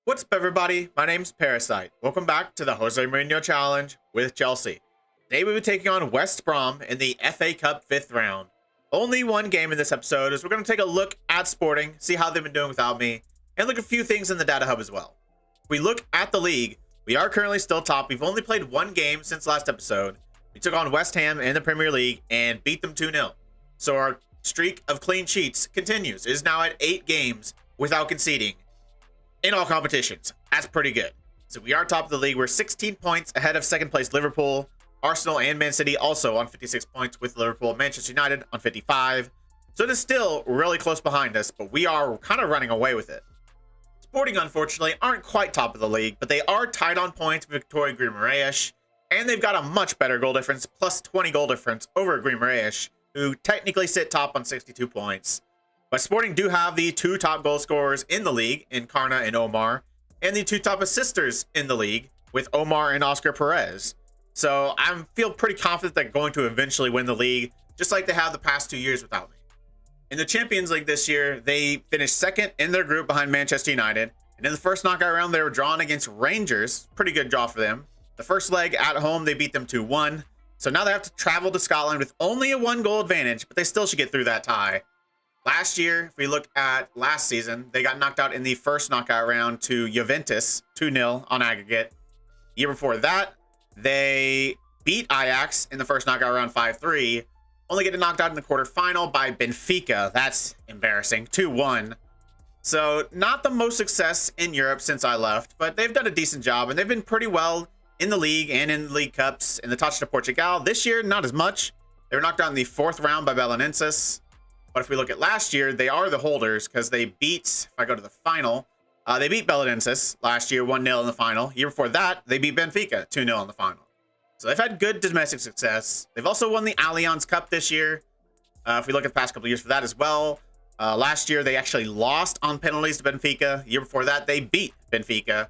What's up, everybody? My name's Parasite. Welcome back to the Jose Mourinho Challenge with Chelsea. Today we'll be taking on West Brom in the FA Cup 5th round. Only one game in this episode, as we're going to take a look at Sporting, see how they've been doing without me, and look at a few things in the data hub as well. If we look at the league, we are currently still top. We've only played one game since last episode. We took on West Ham in the Premier League and beat them 2-0. So our streak of clean sheets continues. It is now at 8 games without conceding in all competitions. That's pretty good. So we are top of the league. We're 16 points ahead of second place Liverpool. Arsenal and Man City also on 56 points, with Liverpool and Manchester United on 55. So it is still really close behind us, but we are kind of running away with it. Sporting, unfortunately, aren't quite top of the league, but they are tied on points with Victoria Guimaraes, and they've got a much better goal difference, plus 20 goal difference over Guimaraes, who technically sit top on 62 points. But Sporting do have the 2 top goal scorers in the league, in Karna and Omar, and the 2 top assisters in the league, with Omar and Oscar Perez. So I feel pretty confident they're going to eventually win the league, just like they have the past 2 years without me. In the Champions League this year, they finished second in their group behind Manchester United, and in the first knockout round, they were drawn against Rangers. Pretty good draw for them. The first leg at home, they beat them 2-1. So now they have to travel to Scotland with only a 1-goal advantage, but they still should get through that tie. Last year, if we look at last season, they got knocked out in the first knockout round to Juventus, 2-0 on aggregate. The year before that, they beat Ajax in the first knockout round 5-3, only getting knocked out in the quarterfinal by Benfica. That's embarrassing, 2-1. So not the most success in Europe since I left, but they've done a decent job, and they've been pretty well in the league and in the League Cups. In the Taça de Portugal this year, not as much. They were knocked out in the 4th round by Belenenses. But if we look at last year, they are the holders because they beat, if I go to the final, they beat Belenenses last year 1-0 in the final. Year before that, they beat Benfica 2-0 in the final. So they've had good domestic success. They've also won the Allianz Cup this year. If we look at the past couple of years for that as well. Last year, they actually lost on penalties to Benfica. The year before that, they beat Benfica.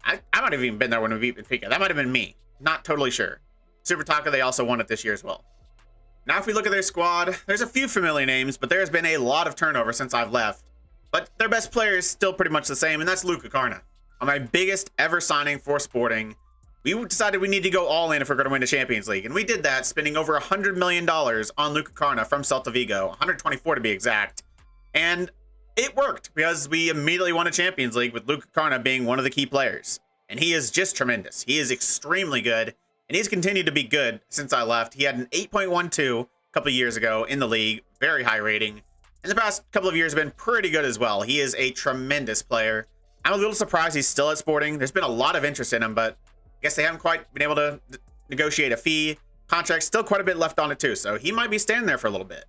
I might have even been there when we beat Benfica. That might have been me. Not totally sure. Super Taka, they also won it this year as well. Now, if we look at their squad, there's a few familiar names, but there's been a lot of turnover since I've left. But their best player is still pretty much the same, and that's Luca Karna. On my biggest ever signing for Sporting, we decided we need to go all in if we're going to win the Champions League. And we did that, spending over $100 million on Luca Karna from Celta Vigo, 124 to be exact. And it worked, because we immediately won a Champions League with Luca Karna being one of the key players. And he is just tremendous. He is extremely good. And he's continued to be good since I left. He had an 8.12 a couple of years ago in the league. Very high rating. In the past couple of years have been pretty good as well. He is a tremendous player. I'm a little surprised he's still at Sporting. There's been a lot of interest in him, but I guess they haven't quite been able to negotiate a fee. Contract's still quite a bit left on it too, so he might be standing there for a little bit.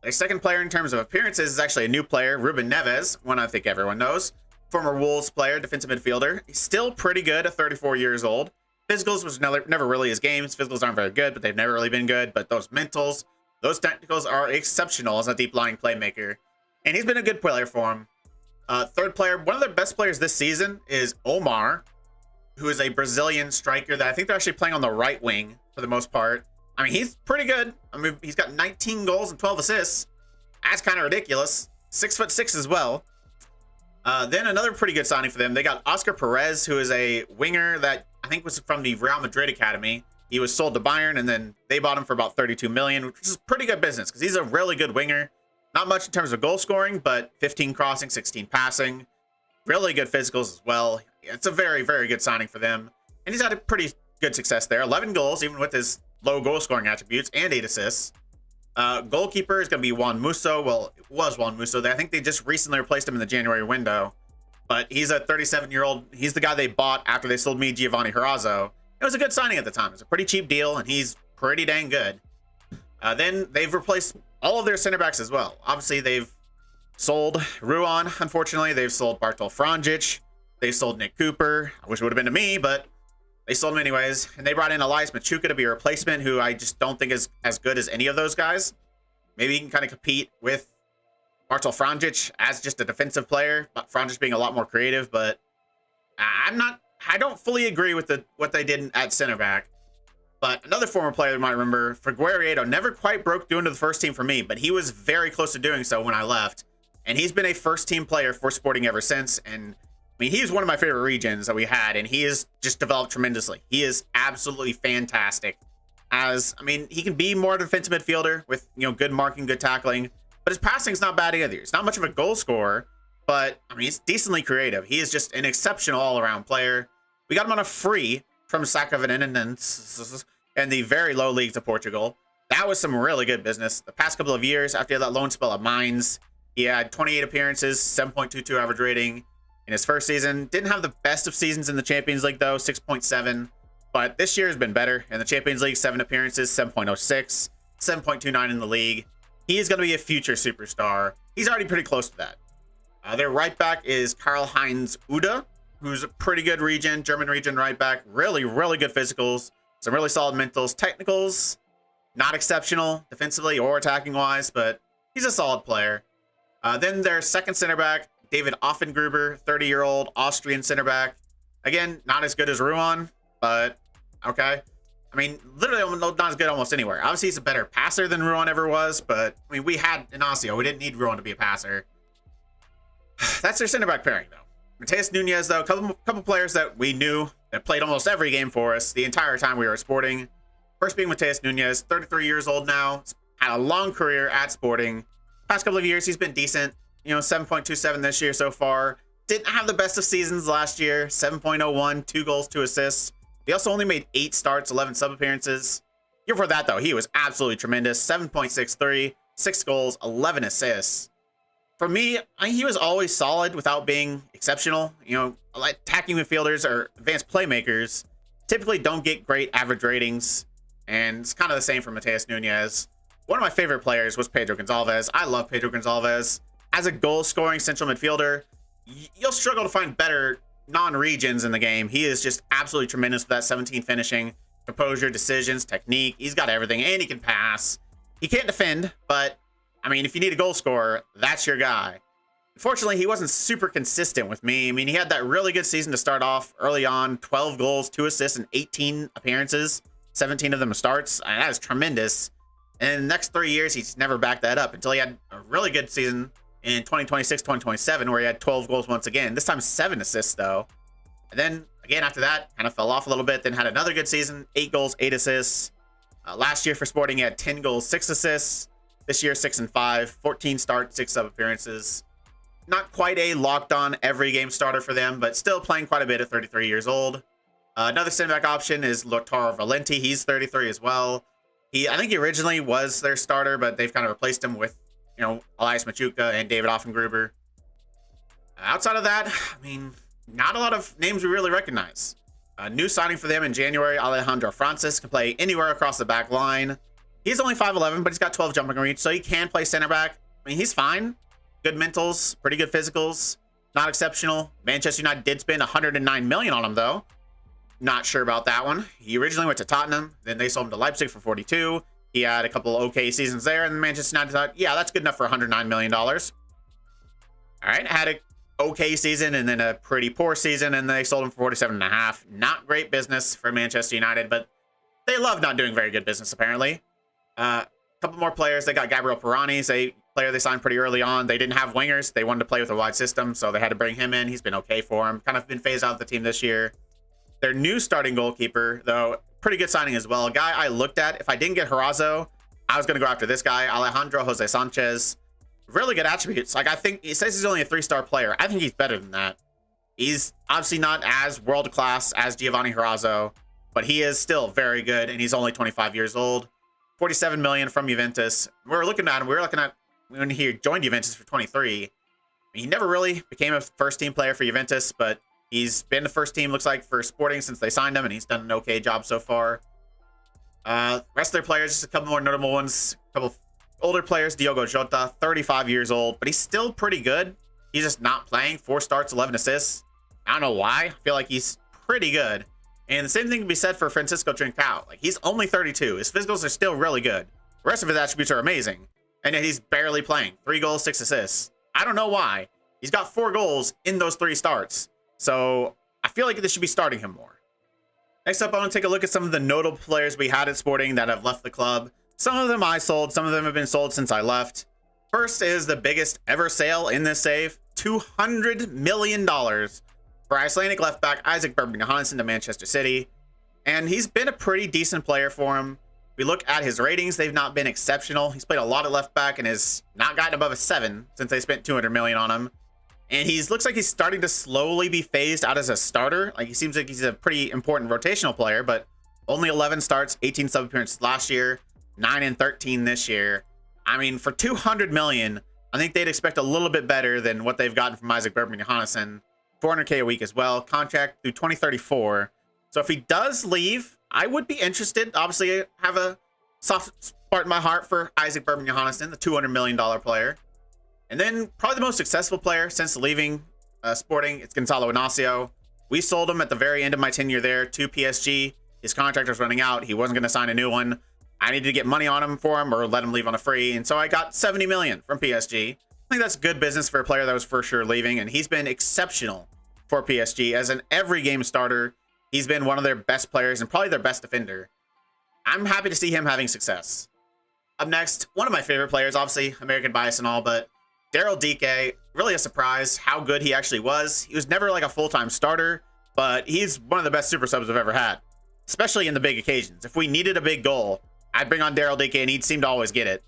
Their second player in terms of appearances is actually a new player, Ruben Neves, one I think everyone knows. Former Wolves player, defensive midfielder. He's still pretty good at 34 years old. Physicals was never really his games. Physicals aren't very good, but they've never really been good. But those mentals, those technicals are exceptional as a deep-lying playmaker. And he's been a good player for him. Third player, one of their best players this season is Omar, who is a Brazilian striker that I think they're actually playing on the right wing for the most part. I mean, he's pretty good. I mean, he's got 19 goals and 12 assists. That's kind of ridiculous. 6'6" as well. Then another pretty good signing for them. They got Oscar Perez, who is a winger that I think was from the Real Madrid Academy. He was sold to Bayern, and then they bought him for about 32 million, which is pretty good business because he's a really good winger. Not much in terms of goal scoring, but 15 crossing, 16 passing. Really good physicals as well. It's a very, very good signing for them. And he's had a pretty good success there. 11 goals, even with his low goal scoring attributes, and 8 assists. Goalkeeper is going to be Juan Musso. Well, it was Juan Musso. I think they just recently replaced him in the January window. But he's a 37-year-old. He's the guy they bought after they sold me Giovanni Herrazzo. It was a good signing at the time. It was a pretty cheap deal, and he's pretty dang good. Then they've replaced all of their center backs as well. Obviously, they've sold Ruan, unfortunately. They've sold Bartol Franjic. They've sold Nick Cooper. I wish it would have been to me, but they sold him anyways. And they brought in Elias Machuca to be a replacement, who I just don't think is as good as any of those guys. Maybe he can kind of compete with Bartol Franjic as just a defensive player, but Franjic being a lot more creative, but I don't fully agree with what they did at center back. But another former player you might remember, Figueiredo, never quite broke through into the first team for me, but he was very close to doing so when I left. And he's been a first team player for Sporting ever since. And I mean, he's one of my favorite regions that we had, and he has just developed tremendously. He is absolutely fantastic. He can be more defensive midfielder with, good marking, good tackling, but his passing's not bad either. He's not much of a goal scorer, but, he's decently creative. He is just an exceptional all-around player. We got him on a free from Sacavinen and the very low leagues of Portugal. That was some really good business. The past couple of years, after that loan spell at Mainz, he had 28 appearances, 7.22 average rating in his first season. Didn't have the best of seasons in the Champions League, though, 6.7. But this year has been better. In the Champions League, 7 appearances, 7.06, 7.29 in the league. He is going to be a future superstar. He's already pretty close to that. Their right back is Karl-Heinz Uda, who's a pretty good German region right back. Really, really good physicals. Some really solid mentals. Technicals, not exceptional defensively or attacking-wise, but he's a solid player. Then their second center back, David Offengruber, 30-year-old Austrian center back. Again, not as good as Ruan, but okay. Literally not as good almost anywhere. Obviously, he's a better passer than Ruan ever was, but we had Nacio. We didn't need Ruan to be a passer. That's their center back pairing, though. Mateus Nunes, though, a couple players that we knew that played almost every game for us the entire time we were at Sporting. First being Mateus Nunes, 33 years old now, had a long career at Sporting. Past couple of years, he's been decent. 7.27 this year so far. Didn't have the best of seasons last year. 7.01, 2 goals, 2 assists. He also only made 8 starts, 11 sub appearances. Year before that, though, he was absolutely tremendous. 7.63, 6 goals, 11 assists. For me, he was always solid without being exceptional. Attacking midfielders or advanced playmakers typically don't get great average ratings. And it's kind of the same for Mateus Nunes. One of my favorite players was Pedro Gonzalez. I love Pedro Gonzalez. As a goal-scoring central midfielder, you'll struggle to find better non-regions in the game. He is just absolutely tremendous with that 17 finishing, composure, decisions, technique. He's got everything, and he can pass. He can't defend, but, if you need a goal scorer, that's your guy. Unfortunately, he wasn't super consistent with me. He had that really good season to start off early on, 12 goals, 2 assists, and 18 appearances, 17 of them starts. That is tremendous. And in the next 3 years, he's never backed that up until he had a really good season in 2026, 2027, where he had 12 goals once again. This time 7 assists, though. And then, again, after that, kind of fell off a little bit, then had another good season, 8 goals, 8 assists. Last year for Sporting, he had 10 goals, 6 assists. This year, 6 and 5, 14 starts, 6 sub appearances. Not quite a locked-on every-game starter for them, but still playing quite a bit at 33 years old. Another center-back option is Lautaro Valenti. He's 33 as well. I think he originally was their starter, but they've kind of replaced him with, Elias Machuca and David Offengruber. Outside of that, not a lot of names we really recognize. A new signing for them in January, Alejandro Francis, can play anywhere across the back line. He's only 5'11", but he's got 12 jumping reach, so he can play center back. He's fine. Good mentals, pretty good physicals. Not exceptional. Manchester United did spend 109 million on him, though. Not sure about that one. He originally went to Tottenham, then they sold him to Leipzig for 42. He had a couple okay seasons there, and Manchester United thought, yeah, that's good enough for $109 million. All right, had a okay season and then a pretty poor season, and they sold him for 47.5. Not great business for Manchester United, but they love not doing very good business, apparently. A couple more players. They got Gabriel Pirani's a player they signed pretty early on. They didn't have wingers. They wanted to play with a wide system, so they had to bring him in. He's been okay for him. Kind of been phased out of the team this year. Their new starting goalkeeper, though, pretty good signing as well. A guy I looked at. If I didn't get Harazo, I was going to go after this guy, Alejandro Jose Sanchez. Really good attributes. I think he says he's only a 3-star player. I think he's better than that. He's obviously not as world-class as Giovanni Harazo, but he is still very good, and he's only 25 years old. 47 million from Juventus. We were looking at when he joined Juventus for 23. He never really became a first-team player for Juventus, but he's been the first team, looks like, for Sporting since they signed him, and he's done an okay job so far. Rest of their players, just a couple more notable ones. A couple older players, Diogo Jota, 35 years old, but he's still pretty good. He's just not playing. 4 starts, 11 assists. I don't know why. I feel like he's pretty good. And the same thing can be said for Francisco Trincao. He's only 32. His physicals are still really good. The rest of his attributes are amazing. And yet he's barely playing. 3 goals, 6 assists. I don't know why. He's got 4 goals in those 3 starts. So I feel like they should be starting him more. Next up, I want to take a look at some of the notable players we had at Sporting that have left the club. Some of them I sold. Some of them have been sold since I left. First is the biggest ever sale in this save. $200 million for Icelandic left back Isaac Bergman-Johansen to Manchester City. And he's been a pretty decent player for him. If we look at his ratings, they've not been exceptional. He's played a lot of left back and has not gotten above a 7 since they spent 200 million on him. And looks like he's starting to slowly be phased out as a starter. Like, he seems like he's a pretty important rotational player, but only 11 starts, 18 sub appearances last year, 9 and 13 this year. I mean, for 200 million, I think they'd expect a little bit better than what they've gotten from Isaac Bergman-Johansen. 400k a week as well, contract through 2034. So if he does leave, I would be interested. Obviously, I have a soft spot in my heart for Isaac Bergman-Johansen, the $200 million player. And then probably the most successful player since leaving Sporting, it's Gonzalo Nacio. We sold him at the very end of my tenure there to PSG. His contract was running out. He wasn't going to sign a new one. I needed to get money on him for him or let him leave on a free. And so I got 70 million from PSG. I think that's good business for a player that was for sure leaving. And he's been exceptional for PSG. As an every game starter, he's been one of their best players and probably their best defender. I'm happy to see him having success. Up next, one of my favorite players, obviously American bias and all, but Daryl Dike, really a surprise how good he actually was. He was never like a full-time starter, but he's one of the best super subs I've ever had, especially in the big occasions. If we needed a big goal, I'd bring on Daryl Dike and he'd seem to always get it.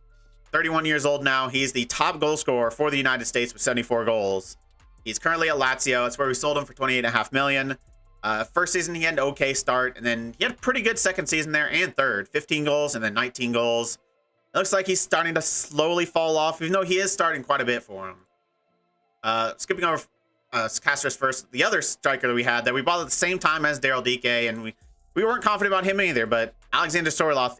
31 years old now. He's the top goal scorer for the United States with 74 goals. He's currently at Lazio. That's where we sold him for 28.5 million. First season, he had an okay start, and then he had a pretty good second season there and third. 15 goals and then 19 goals. It looks like he's starting to slowly fall off, even though he is starting quite a bit for him. Skipping over Castros first, the other striker that we had that we bought at the same time as Daryl Dike, and we weren't confident about him either, but Alexander Sorloth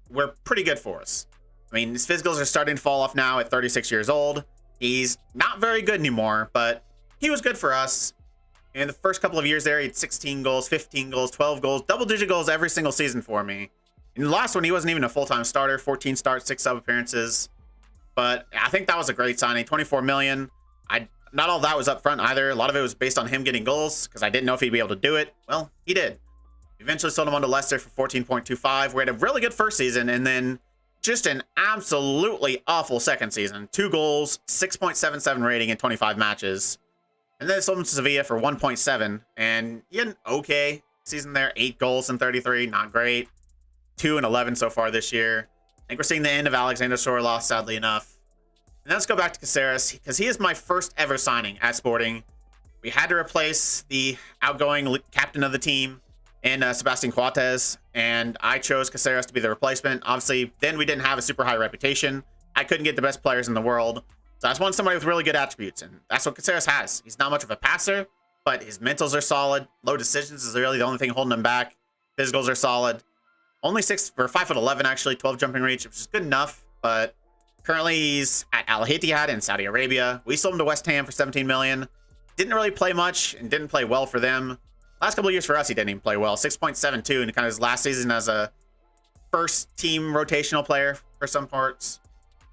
were pretty good for us. I mean, his physicals are starting to fall off now at 36 years old. He's not very good anymore, but he was good for us. In the first couple of years there, he had 16 goals, 15 goals, 12 goals, double-digit goals every single season for me. In the last one, he wasn't even a full-time starter, 14 starts, 6 sub appearances. But I think that was a great signing, 24 million. Not all that was up front either. A lot of it was based on him getting goals because I didn't know if he'd be able to do it. Well, he did. Eventually sold him on to Leicester for 14.25. We had a really good first season and then just an absolutely awful second season. 2 goals, 6.77 rating in 25 matches. And then sold him to Sevilla for 1.7. And he had an okay season there. 8 goals in 33, not great. 2 and 11 so far this year. I think we're seeing the end of Alexander Sorloth, sadly enough. And then let's go back to Caceres, because he is my first ever signing at Sporting. We had to replace the outgoing captain of the team and Sebastian Coates, and I chose Caceres to be the replacement. Obviously, then we didn't have a super high reputation. I couldn't get the best players in the world. So I just wanted somebody with really good attributes, and that's what Caceres has. He's not much of a passer, but his mentals are solid. Low decisions is really the only thing holding him back. Physicals are solid. Only 5'11", actually, 12 jumping reach, which is good enough, but currently he's at Al Ittihad in Saudi Arabia. We sold him to West Ham for 17 million. Didn't really play much and didn't play well for them. Last couple of years for us, he didn't even play well. 6.72 in kind of his last season as a first team rotational player for some parts.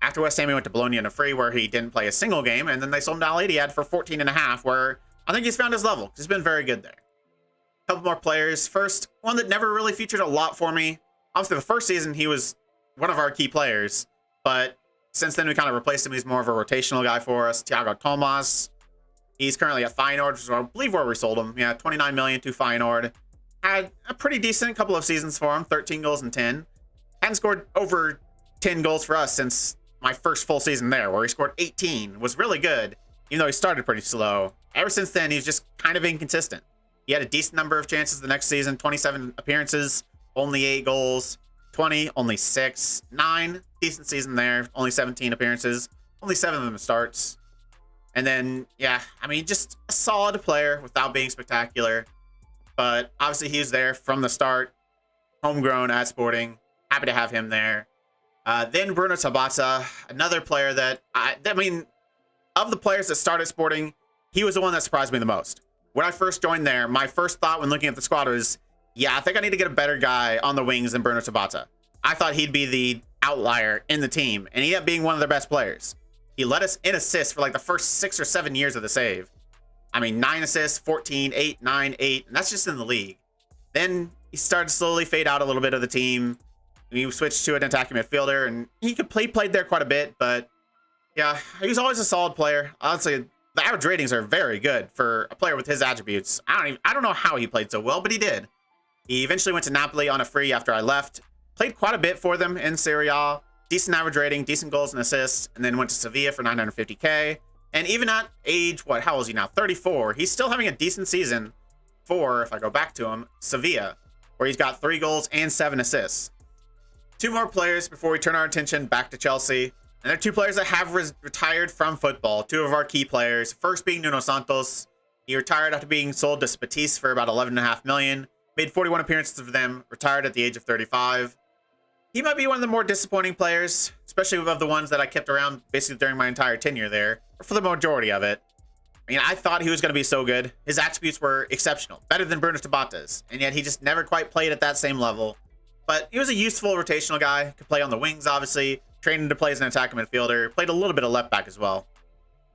After West Ham, he went to Bologna in a free where he didn't play a single game, and then they sold him to Al Ittihad for 14.5, where I think he's found his level. He's been very good there. Couple more players. First, one that never really featured a lot for me. Obviously, the first season, he was one of our key players, but since then, we kind of replaced him. He's more of a rotational guy for us. Thiago Tomas. He's currently at Feyenoord, which is, I believe, where we sold him. Yeah, 29 million to Feyenoord. Had a pretty decent couple of seasons for him, 13 goals and 10. Hadn't scored over 10 goals for us since my first full season there, where he scored 18. Was really good, even though he started pretty slow. Ever since then, he's just kind of inconsistent. He had a decent number of chances the next season, 27 appearances, only 8 goals. 20, only 6. 9, decent season there, only 17 appearances, only 7 of them starts. And then, yeah, I mean, just a solid player without being spectacular. But obviously he was there from the start, homegrown at Sporting. Happy to have him there. Then Bruno Tabata, another player that, I mean, of the players that started Sporting, he was the one that surprised me the most. When I first joined there, my first thought when looking at the squad was, yeah, I think I need to get a better guy on the wings than Bruno Tabata. I thought he'd be the outlier in the team, and he ended up being one of their best players. He led us in assists for like the first 6 or 7 years of the save. I mean, 9 assists, 14, 8, 9, 8, and that's just in the league. Then he started to slowly fade out a little bit of the team. He switched to an attacking midfielder, and he played there quite a bit, but yeah, he was always a solid player. Honestly, the average ratings are very good for a player with his attributes. I don't know how he played so well, but he did. He eventually went to Napoli on a free after I left. Played quite a bit for them in Serie A. Decent average rating, decent goals and assists, and then went to Sevilla for 950K. And even at age, how old is he now? 34. He's still having a decent season for, if I go back to him, Sevilla, where he's got 3 goals and 7 assists. 2 more players before we turn our attention back to Chelsea. And they're 2 players that have retired from football. 2 of our key players. First being Nuno Santos. He retired after being sold to Betis for about 11.5 million. Made 41 appearances for them. Retired at the age of 35. He might be one of the more disappointing players, especially of the ones that I kept around basically during my entire tenure there, or for the majority of it. I mean, I thought he was going to be so good. His attributes were exceptional, better than Bruno Tabatas, and yet he just never quite played at that same level. But he was a useful rotational guy. Could play on the wings, obviously. Trained to play as an attacking midfielder. Played a little bit of left back as well.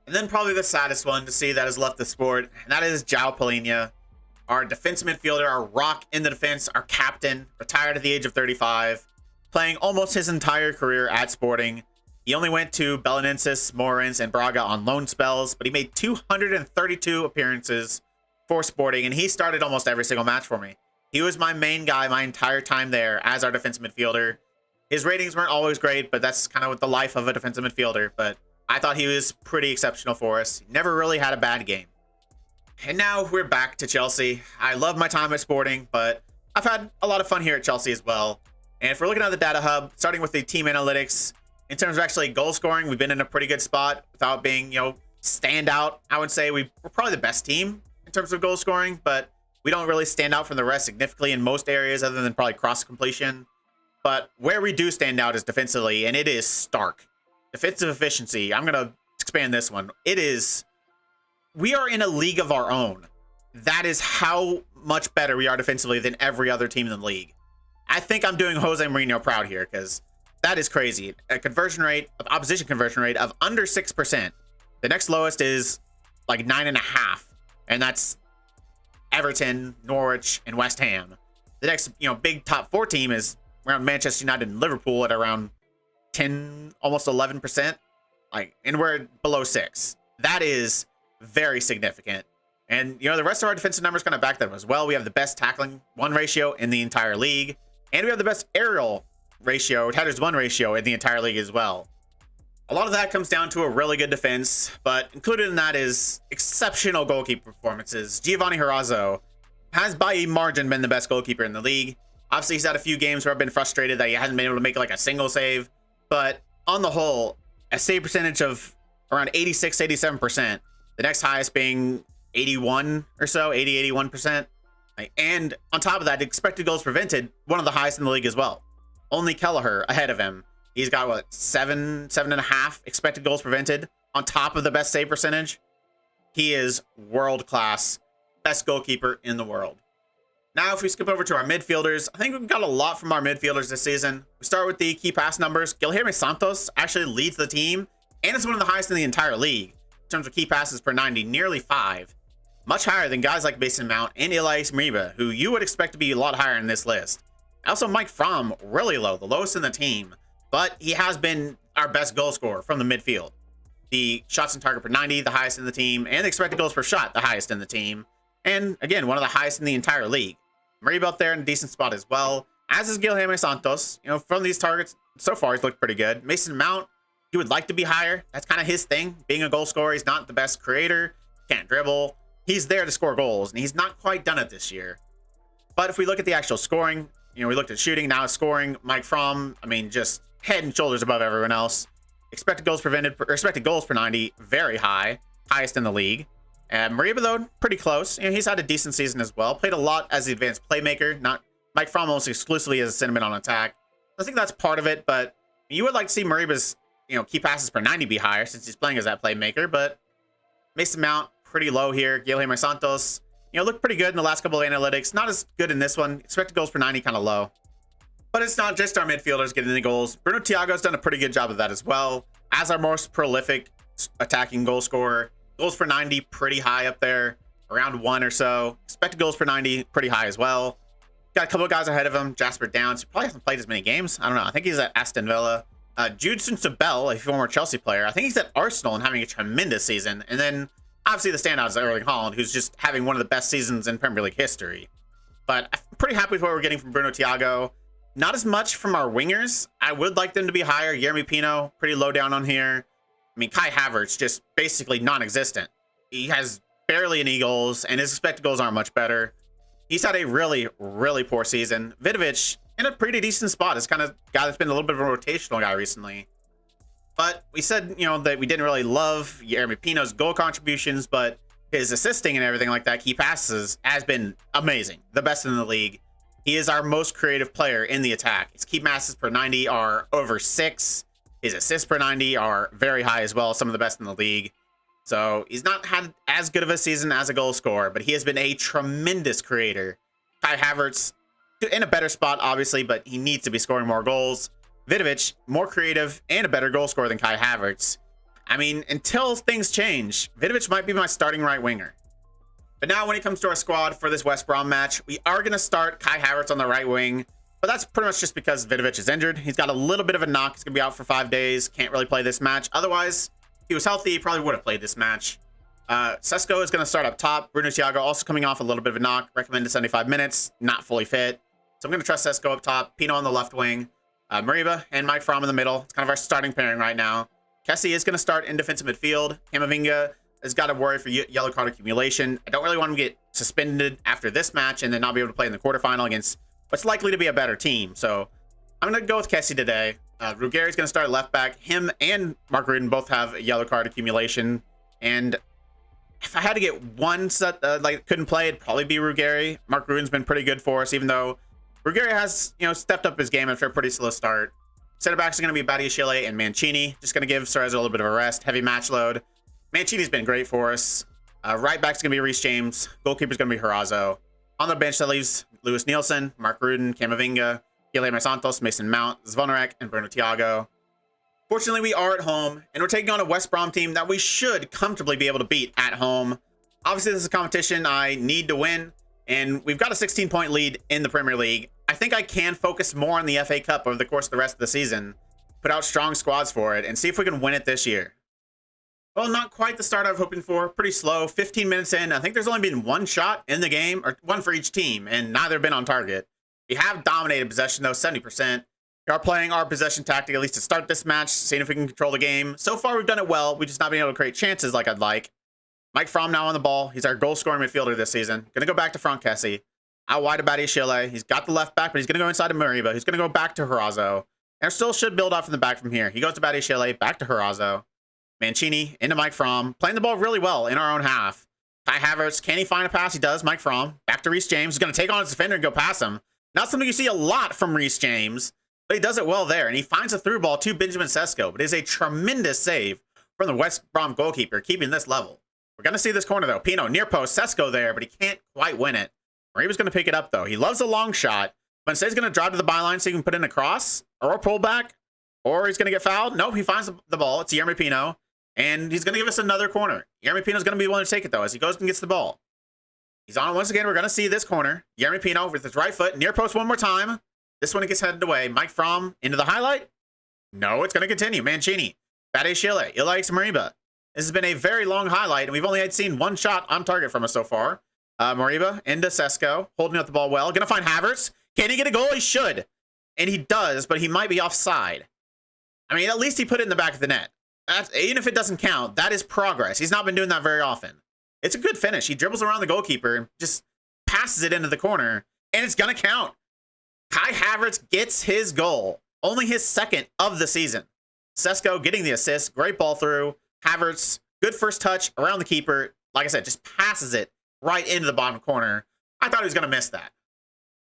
And then probably the saddest one to see that has left the sport, and that is João Palhinha, our defensive midfielder, our rock in the defense, our captain, retired at the age of 35. Playing almost his entire career at Sporting. He only went to Belenenses, Morins, and Braga on loan spells, but he made 232 appearances for Sporting, and he started almost every single match for me. He was my main guy my entire time there as our defensive midfielder. His ratings weren't always great, but that's kind of what the life of a defensive midfielder, but I thought he was pretty exceptional for us. He never really had a bad game. And now we're back to Chelsea. I love my time at Sporting, but I've had a lot of fun here at Chelsea as well. And if we're looking at the data hub, starting with the team analytics, in terms of actually goal scoring, we've been in a pretty good spot without being, standout. I would say we're probably the best team in terms of goal scoring, but we don't really stand out from the rest significantly in most areas other than probably cross completion. But where we do stand out is defensively, and it is stark. Defensive efficiency, I'm going to expand this one. We are in a league of our own. That is how much better we are defensively than every other team in the league. I think I'm doing Jose Mourinho proud here because that is crazy. A opposition conversion rate of under 6%. The next lowest is like 9.5%, and that's Everton, Norwich, and West Ham. The next, big top 4 team is around Manchester United and Liverpool at around 10, almost 11%. And we're below 6. That is very significant. And the rest of our defensive numbers kind of back that up as well. We have the best tackling 1 ratio in the entire league. And we have the best aerial ratio, headers 1 ratio in the entire league as well. A lot of that comes down to a really good defense, but included in that is exceptional goalkeeper performances. Giovanni Herrazzo has by a margin been the best goalkeeper in the league. Obviously, he's had a few games where I've been frustrated that he hasn't been able to make like a single save, but on the whole, a save percentage of around 86, 87%. The next highest being 81 or so, 80, 81%. And on top of that, expected goals prevented, one of the highest in the league as well. Only Kelleher ahead of him. He's got, 7.5 expected goals prevented on top of the best save percentage. He is world-class, best goalkeeper in the world. Now, if we skip over to our midfielders, I think we've got a lot from our midfielders this season. We start with the key pass numbers. Guilherme Santos actually leads the team, and is one of the highest in the entire league in terms of key passes per 90, nearly 5. Much higher than guys like Mason Mount and Elias Moriba, who you would expect to be a lot higher in this list. Also, Mike Fromm, really low, the lowest in the team, but he has been our best goal scorer from the midfield. The shots on target per 90, the highest in the team, and the expected goals per shot, the highest in the team. And again, one of the highest in the entire league. Moriba up there in a decent spot as well, as is Guilherme Santos. From these targets, so far he's looked pretty good. Mason Mount, he would like to be higher. That's kind of his thing, being a goal scorer. He's not the best creator, can't dribble. He's there to score goals, and he's not quite done it this year. But if we look at the actual scoring, we looked at shooting, now it's scoring. Mike Fromm, just head and shoulders above everyone else. Expected goals per 90, very high, highest in the league. And Moriba, though, pretty close. He's had a decent season as well. Played a lot as the advanced playmaker, not Mike Fromm almost exclusively as a sentiment on attack. I think that's part of it, but you would like to see Mariba's, key passes per 90 be higher since he's playing as that playmaker, but Mason Mount, pretty low here. Guilherme Santos, looked pretty good in the last couple of analytics. Not as good in this one. Expected goals per 90, kind of low. But it's not just our midfielders getting the goals. Bruno Thiago's done a pretty good job of that as well. As our most prolific attacking goal scorer. Goals per 90, pretty high up there. Around 1 or so. Expected goals per 90, pretty high as well. Got a couple of guys ahead of him. Jasper Downs, probably hasn't played as many games. I don't know. I think he's at Aston Villa. Judson Sabel, a former Chelsea player. I think he's at Arsenal and having a tremendous season. And then Obviously, the standout is Erling Haaland, who's just having one of the best seasons in Premier League history. But I'm pretty happy with what we're getting from Bruno Thiago. Not as much from our wingers. I would like them to be higher. Yeremy Pino, pretty low down on here. I mean, Kai Havertz, just basically non-existent. He has barely any goals, and his expected goals aren't much better. He's had a really, really poor season. Vidovic, in a pretty decent spot. It's kind of guy that's been a little bit of a rotational guy recently. But we said, you know, that we didn't really love Yeremy Pino's goal contributions, but his assisting and everything like that, key passes, has been amazing. The best in the league. He is our most creative player in the attack. His key passes per 90 are over 6. His assists per 90 are very high as well, some of the best in the league. So he's not had as good of a season as a goal scorer, but he has been a tremendous creator. Kai Havertz in a better spot, obviously, but he needs to be scoring more goals. Vidovic, more creative and a better goal scorer than Kai Havertz. I mean, until things change, Vidovic might be my starting right winger. But now when it comes to our squad for this West Brom match, we are going to start Kai Havertz on the right wing. But that's pretty much just because Vidovic is injured. He's got a little bit of a knock. He's going to be out for 5 days. Can't really play this match. Otherwise, if he was healthy, he probably would have played this match. Sesko is going to start up top. Bruno Thiago also coming off a little bit of a knock. Recommended 75 minutes. Not fully fit. So I'm going to trust Sesko up top. Pino on the left wing. Moriba and Mike Fromm in the middle. It's kind of our starting pairing right now. Kessie is going to start in defensive midfield. Camavinga has got to worry for yellow card accumulation. I don't really want him to get suspended after this match and then not be able to play in the quarterfinal against what's likely to be a better team. So I'm going to go with Kessie today. Ruggeri's going to start left back. Him and Mark Rutten both have a yellow card accumulation. And if I had to get one set like couldn't play, it'd probably be Ruggeri. Mark Rutten's been pretty good for us, even though Ruggeri has, you know, stepped up his game after a pretty slow start. Center backs are going to be Badiashile and Mancini. Just going to give Suarez a little bit of a rest. Heavy match load. Mancini's been great for us. Right back's going to be Reece James. Goalkeeper's going to be Horazzo. On the bench, that leaves Lewis Nielsen, Mark Rutten, Camavinga, Guilherme Santos, Mason Mount, Zvonarek, and Bruno Thiago. Fortunately, we are at home, and we're taking on a West Brom team that we should comfortably be able to beat at home. Obviously, this is a competition I need to win, and we've got a 16-point lead in the Premier League. I think I can focus more on the FA Cup over the course of the rest of the season, put out strong squads for it, and see if we can win it this year. Well, not quite the start I was hoping for. Pretty slow. 15 minutes in. I think there's only been one shot in the game, or one for each team, and neither have been on target. We have dominated possession, though, 70%. We are playing our possession tactic, at least to start this match, seeing if we can control the game. So far, we've done it well. We've just not been able to create chances like I'd like. Mike Fromm now on the ball. He's our goal-scoring midfielder this season. Going to go back to Franck Kessie. Out wide to Badiashile. He's got the left back, but he's going to go inside to Moriba. He's going to go back to Horazzo. And still should build up from the back from here. He goes to Badiashile, back to Horazzo. Mancini into Mike Fromm. Playing the ball really well in our own half. Kai Havertz, can he find a pass? He does. Mike Fromm. Back to Reece James. He's going to take on his defender and go past him. Not something you see a lot from Reece James, but he does it well there. And he finds a through ball to Benjamin Sesko. But it is a tremendous save from the West Brom goalkeeper, keeping this level. We're going to see this corner, though. Pino, near post. Sesko there, but he can't quite win it. Mariba's going to pick it up, though. He loves a long shot, but instead he's going to drive to the byline so he can put in a cross or a pullback, or he's going to get fouled. Nope, he finds the ball. It's Yeremy Pino, and he's going to give us another corner. Yeremy Pino's going to be willing to take it, though, as he goes and gets the ball. He's on it once again. We're going to see this corner. Yeremy Pino with his right foot, near post one more time. This one gets headed away. Mike Fromm into the highlight. No, it's going to continue. Mancini, Badiashile, Ilaix Moriba. This has been a very long highlight, and we've only seen one shot on target from us so far. Moriba into Sesko, holding up the ball well. Going to find Havertz. Can he get a goal? He should. And he does, but he might be offside. I mean, at least he put it in the back of the net. Even if it doesn't count, that is progress. He's not been doing that very often. It's a good finish. He dribbles around the goalkeeper and just passes it into the corner, and it's going to count. Kai Havertz gets his goal. Only his second of the season. Sesko getting the assist. Great ball through. Havertz, good first touch around the keeper. Like I said, just passes it right into the bottom corner. I thought he was going to miss that.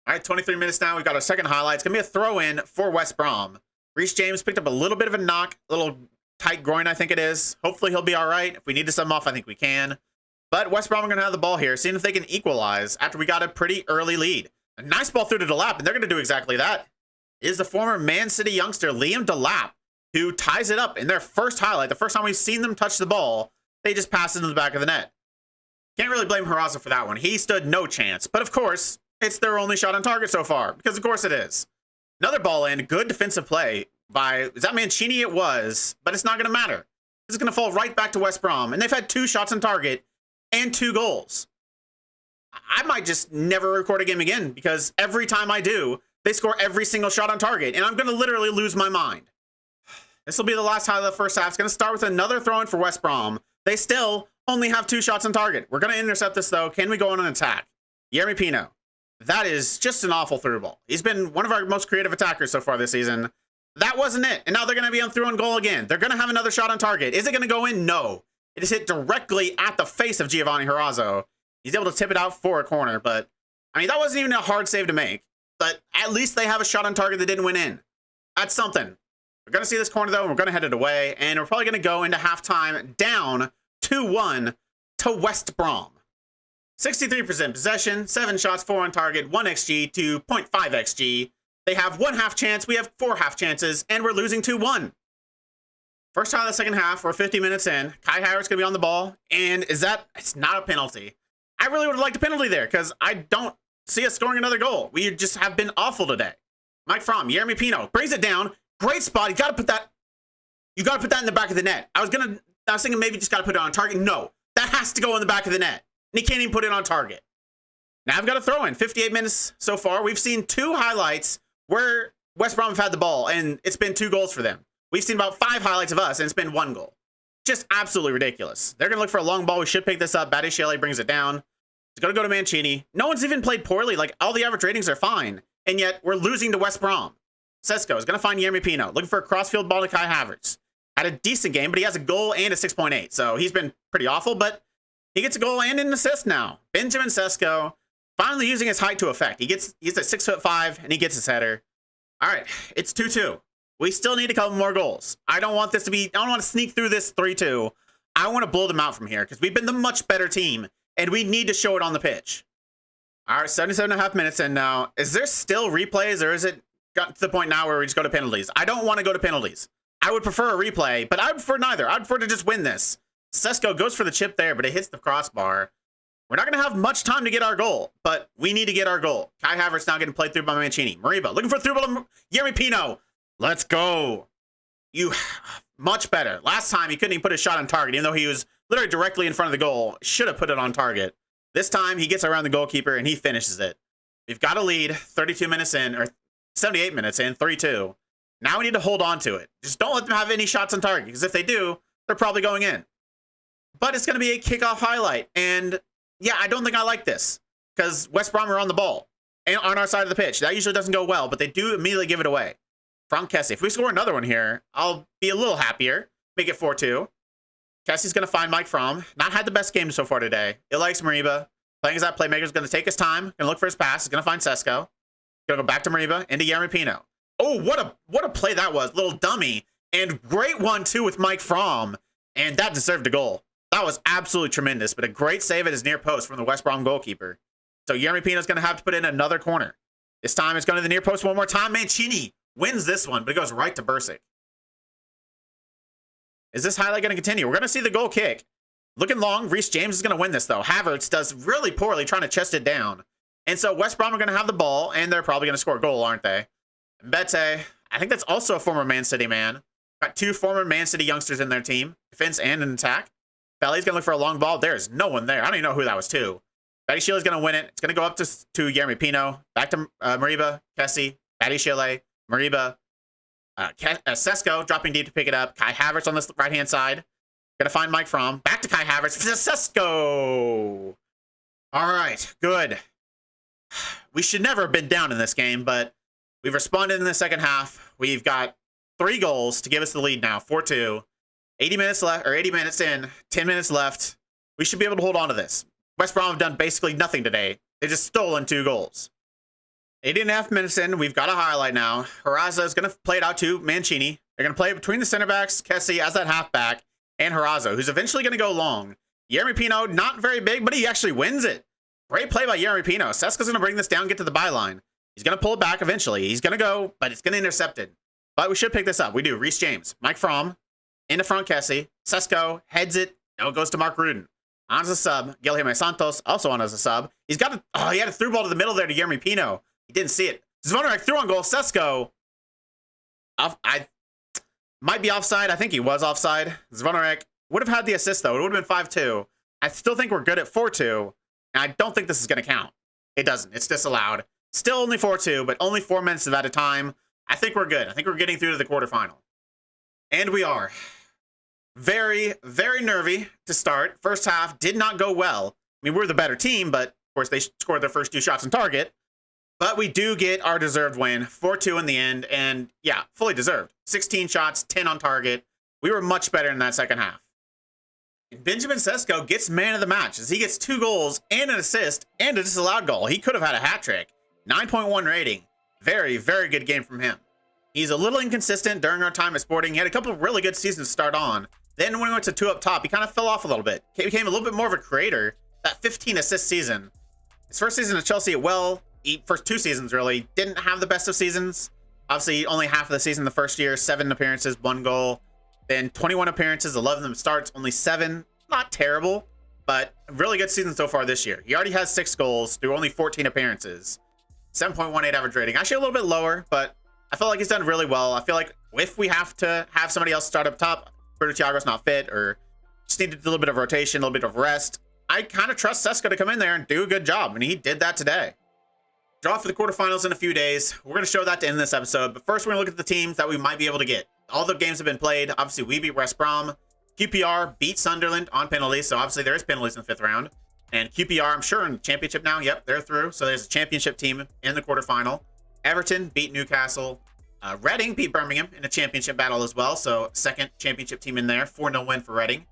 All right, 23 minutes now. We've got our second highlight. It's going to be a throw-in for West Brom. Reece James picked up a little bit of a knock, a little tight groin, I think it is. Hopefully he'll be all right. If we need to sub him off, I think we can. But West Brom are going to have the ball here, seeing if they can equalize after we got a pretty early lead. A nice ball through to Delap, and they're going to do exactly that. It is the former Man City youngster, Liam Delap, who ties it up in their first highlight. The first time we've seen them touch the ball, they just pass it into the back of the net. Can't really blame Horazzo for that one. He stood no chance. But of course, it's their only shot on target so far, because of course it is. Another ball in, good defensive play by, is that Mancini? It was, but it's not going to matter. This is going to fall right back to West Brom, and they've had 2 shots on target and 2 goals. I might just never record a game again because every time I do, they score every single shot on target, and I'm going to literally lose my mind. This will be the last highlight of the first half. It's going to start with another throw-in for West Brom. They still only have 2 shots on target. We're going to intercept this, though. Can we go on an attack? Yeremy Pino. That is just an awful through ball. He's been one of our most creative attackers so far this season. That wasn't it. And now they're going to be on through-in goal again. They're going to have another shot on target. Is it going to go in? No. It is hit directly at the face of Giovanni Herrazzo. He's able to tip it out for a corner, but, I mean, that wasn't even a hard save to make. But at least they have a shot on target that didn't went in. That's something. We're going to see this corner, though, and we're going to head it away. And we're probably going to go into halftime down 2-1 to West Brom. 63% possession, 7 shots, 4 on target, 1 XG to 0.5 XG. They have 1 half chance, we have 4 half chances, and we're losing 2-1. First time of the second half, we're 50 minutes in. Kai Havertz going to be on the ball, and it's not a penalty. I really would have liked a penalty there, because I don't see us scoring another goal. We just have been awful today. Mike Fromm, Yeremy Pino, brings it down, great spot, you got to put that in the back of the net. I was thinking maybe just got to put it on target. No, that has to go in the back of the net. And he can't even put it on target. Now I've got to throw in 58 minutes so far. We've seen 2 highlights where West Brom have had the ball, and it's been 2 goals for them. We've seen about 5 highlights of us, and it's been 1 goal. Just absolutely ridiculous. They're going to look for a long ball. We should pick this up. Badiashile brings it down. It's going to go to Mancini. No one's even played poorly. Like, all the average ratings are fine, and yet we're losing to West Brom. Sesko is going to find Yeremy Pino, looking for a crossfield ball to Kai Havertz. Had a decent game, but he has a goal and a 6.8, so he's been pretty awful, but he gets a goal and an assist now. Benjamin Sesko finally using his height to effect. He's at 6'5", and he gets his header. All right, it's 2-2. We still need a couple more goals. I don't want to sneak through this 3-2. I want to blow them out from here because we've been the much better team, and we need to show it on the pitch. All right, 77.5 minutes in now. Is there still replays, or is it got to the point now where we just go to penalties? I don't want to go to penalties. I would prefer a replay, but I would prefer neither. I'd prefer to just win this. Sesko goes for the chip there, but it hits the crossbar. We're not going to have much time to get our goal, but we need to get our goal. Kai Havertz now getting played through by Mancini. Mariba looking for a through ball to Yeremy Pino. Let's go. Much better. Last time he couldn't even put a shot on target, even though he was literally directly in front of the goal. Should have put it on target. This time he gets around the goalkeeper and he finishes it. We've got a lead 32 minutes in, or 78 minutes in, 3-2. Now we need to hold on to it. Just don't let them have any shots on target, because if they do, they're probably going in. But it's going to be a kickoff highlight. And yeah, I don't think I like this because West Brom are on the ball and on our side of the pitch. That usually doesn't go well, but they do immediately give it away. From Kessie. If we score another one here, I'll be a little happier. Make it 4-2. Kessie's going to find Mike Fromm. Not had the best game so far today. He likes Mariba. Playing as that playmaker is going to take his time. Going to look for his pass. He's going to find Sesko. Going to go back to Mariba into Yeremy Pino. Oh, what a play that was. Little dummy. And great 1-2 with Mike Fromm. And that deserved a goal. That was absolutely tremendous, but a great save at his near post from the West Brom goalkeeper. So Yeremy Pino's going to have to put in another corner. This time it's going to the near post one more time. Mancini wins this one, but it goes right to Bursic. Is this highlight going to continue? We're going to see the goal kick. Looking long. Reece James is going to win this, though. Havertz does really poorly trying to chest it down. And so West Brom are going to have the ball, and they're probably going to score a goal, aren't they? Bete, I think that's also a former Man City man. Got 2 former Man City youngsters in their team. Defense and an attack. Belly's going to look for a long ball. There's no one there. I don't even know who that was to. Badiashile is going to win it. It's going to go up to Yeremy Pino. Back to Mariba, Kessie, Badiashile, Mariba, Sesko dropping deep to pick it up. Kai Havertz on the right-hand side. Going to find Mike Fromm. Back to Kai Havertz. Sesko! All right, good. We should never have been down in this game, but we've responded in the second half. We've got 3 goals to give us the lead now, 4-2. 80 minutes left, or 80 minutes in, 10 minutes left. We should be able to hold on to this. West Brom have done basically nothing today. They just stolen 2 goals. 80.5 minutes in, we've got a highlight now. Herrazzo is going to play it out to Mancini. They're going to play it between the center backs, Kessie as that halfback, and Herrazzo, who's eventually going to go long. Yeremy Pino, not very big, but he actually wins it. Great play by Yeremy Pino. Sesko's going to bring this down, get to the byline. He's going to pull it back eventually. He's going to go, but it's going to intercept it. But we should pick this up. We do. Reece James, Mike Fromm, into front Kessie. Sesko heads it. Now it goes to Mark Rudin. On as a sub. Guilherme Santos also on as a sub. He had a through ball to the middle there to Yeremy Pino. He didn't see it. Zvonarek threw on goal. Sesko. I might be offside. I think he was offside. Zvonarek would have had the assist though. It would have been 5-2. I still think we're good at 4-2, and I don't think this is going to count. It doesn't. It's disallowed. Still only 4-2, but only 4 minutes at a time. I think we're good. I think we're getting through to the quarterfinal. And we are. Very, very nervy to start. First half did not go well. I mean, we're the better team, but of course they scored their first 2 shots on target. But we do get our deserved win, 4-2 in the end, and yeah, fully deserved. 16 shots, 10 on target. We were much better in that second half. Benjamin Sesko gets man of the match as he gets 2 goals and an assist and a disallowed goal. He could have had a hat trick. 9.1 rating. Very, very good game from him. He's a little inconsistent during our time at Sporting. He had a couple of really good seasons to start on. Then when he went to 2 up top, he kind of fell off a little bit. He became a little bit more of a creator. That 15 assist season. His first season at Chelsea, first 2 seasons really, didn't have the best of seasons. Obviously, only half of the season the first year, 7 appearances, 1 goal. Then 21 appearances, 11 of them starts, only 7. Not terrible, but a really good season so far this year. He already has 6 goals through only 14 appearances. 7.18 average rating. Actually a little bit lower, but I feel like he's done really well. I feel like if we have to have somebody else start up top, Roberto Thiago's not fit, or just needed a little bit of rotation, a little bit of rest, I kind of trust Sesko to come in there and do a good job, and he did that today. Draw for the quarterfinals in a few days. We're going to show that to end this episode, but first we're going to look at the teams that we might be able to get. All the games have been played. Obviously, we beat West Brom. QPR beat Sunderland on penalties, so obviously there is penalties in the 5th round. And QPR, I'm sure, in the championship now. Yep, they're through. So there's a championship team in the quarterfinal. Everton beat Newcastle. Reading beat Birmingham in a championship battle as well. So 2nd championship team in there. 4-0 win for Reading.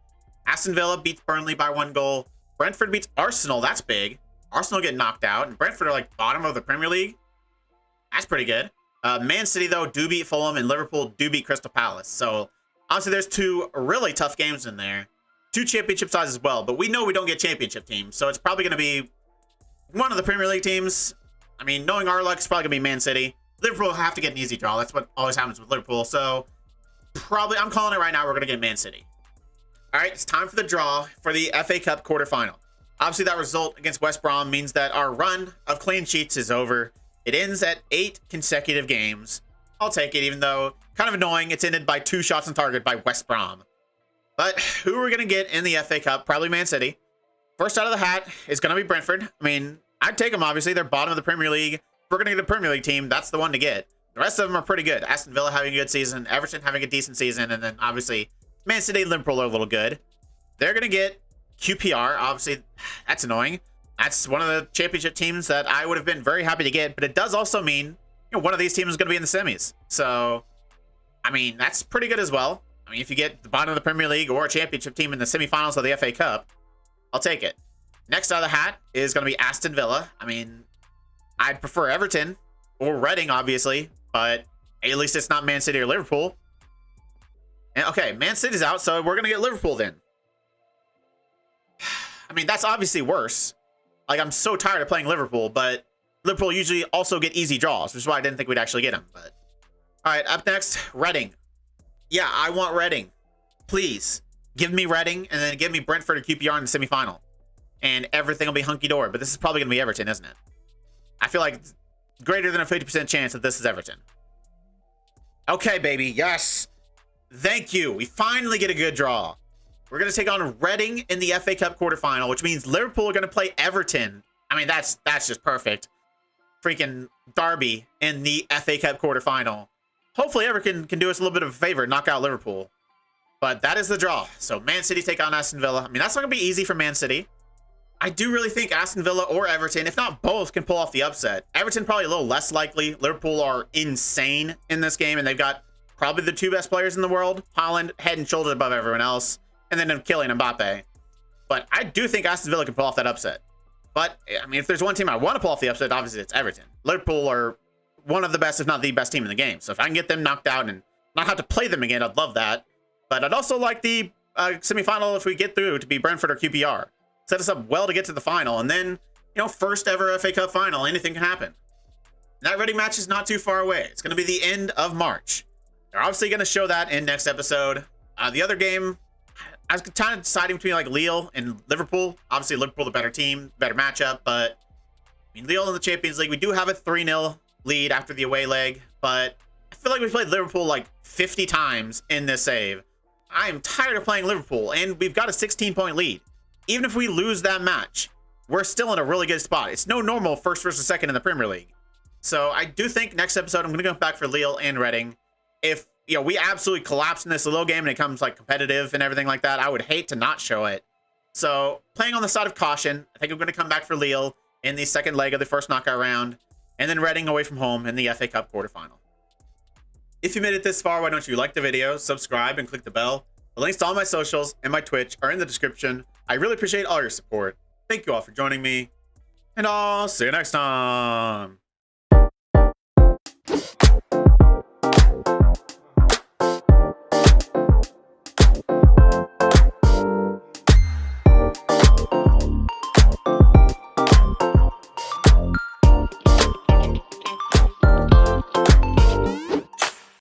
Aston Villa beats Burnley by 1 goal. Brentford beats Arsenal. That's big. Arsenal get knocked out. And Brentford are like bottom of the Premier League. That's pretty good. Man City, though, do beat Fulham. And Liverpool do beat Crystal Palace. So honestly, there's 2 really tough games in there. 2 championship sides as well, but we know we don't get championship teams, so it's probably going to be one of the Premier League teams. I mean, knowing our luck, it's probably going to be Man City. Liverpool will have to get an easy draw. That's what always happens with Liverpool, so probably, I'm calling it right now, we're going to get Man City. All right, it's time for the draw for the FA Cup quarterfinal. Obviously, that result against West Brom means that our run of clean sheets is over. It ends at 8 consecutive games. I'll take it, even though kind of annoying. It's ended by 2 shots on target by West Brom. But who we're going to get in the FA Cup? Probably Man City. First out of the hat is going to be Brentford. I mean, I'd take them, obviously. They're bottom of the Premier League. If we're going to get a Premier League team, that's the one to get. The rest of them are pretty good. Aston Villa having a good season. Everton having a decent season. And then, obviously, Man City and Liverpool are a little good. They're going to get QPR. Obviously, that's annoying. That's one of the championship teams that I would have been very happy to get. But it does also mean, one of these teams is going to be in the semis. So, I mean, that's pretty good as well. I mean, if you get the bottom of the Premier League or a championship team in the semifinals of the FA Cup, I'll take it. Next out of the hat is going to be Aston Villa. I mean, I'd prefer Everton or Reading, obviously, but at least it's not Man City or Liverpool. And okay, Man City's out, so we're going to get Liverpool then. I mean, that's obviously worse. Like, I'm so tired of playing Liverpool, but Liverpool usually also get easy draws, which is why I didn't think we'd actually get them. But all right, up next, Reading. Yeah, I want Reading. Please, give me Reading, and then give me Brentford or QPR in the semifinal. And everything will be hunky-dory. But this is probably going to be Everton, isn't it? I feel like it's greater than a 50% chance that this is Everton. Okay, baby. Yes. Thank you. We finally get a good draw. We're going to take on Reading in the FA Cup quarterfinal, which means Liverpool are going to play Everton. I mean, that's just perfect. Freaking derby in the FA Cup quarterfinal. Hopefully Everton can do us a little bit of a favor and knock out Liverpool. But that is the draw. So Man City take on Aston Villa. I mean, that's not going to be easy for Man City. I do really think Aston Villa or Everton, if not both, can pull off the upset. Everton probably a little less likely. Liverpool are insane in this game, and they've got probably the 2 best players in the world. Haaland, head and shoulders above everyone else. And then Kylian Mbappe. But I do think Aston Villa can pull off that upset. But, I mean, if there's one team I want to pull off the upset, obviously it's Everton. Liverpool are one of the best, if not the best team in the game. So if I can get them knocked out and not have to play them again, I'd love that. But I'd also like the semifinal, if we get through, to be Brentford or QPR. Set us up well to get to the final. And then, first ever FA Cup final, anything can happen. That Reading match is not too far away. It's going to be the end of March. They're obviously going to show that in next episode. The other game, I was kind of deciding between like Lille and Liverpool. Obviously, Liverpool the better team, better matchup. But I mean, Lille in the Champions League, we do have a 3-0 lead after the away leg. But I feel like we played Liverpool like 50 times in this save. I am tired of playing Liverpool, and we've got a 16-point lead. even if we lose that match, we're still in a really good spot. It's no normal first versus second in the Premier League. So I do think next episode, I'm going to go back for Lille and Reading. If, you know, we absolutely collapse in this Lille game and it comes like competitive and everything like that, I would hate to not show it. So playing on the side of caution, I think I'm going to come back for Lille in the second leg of the first knockout round, and then Reading away from home in the FA Cup quarterfinal. If you made it this far, why don't you like the video, subscribe, and click the bell? The links to all my socials and my Twitch are in the description. I really appreciate all your support. Thank you all for joining me, and I'll see you next time.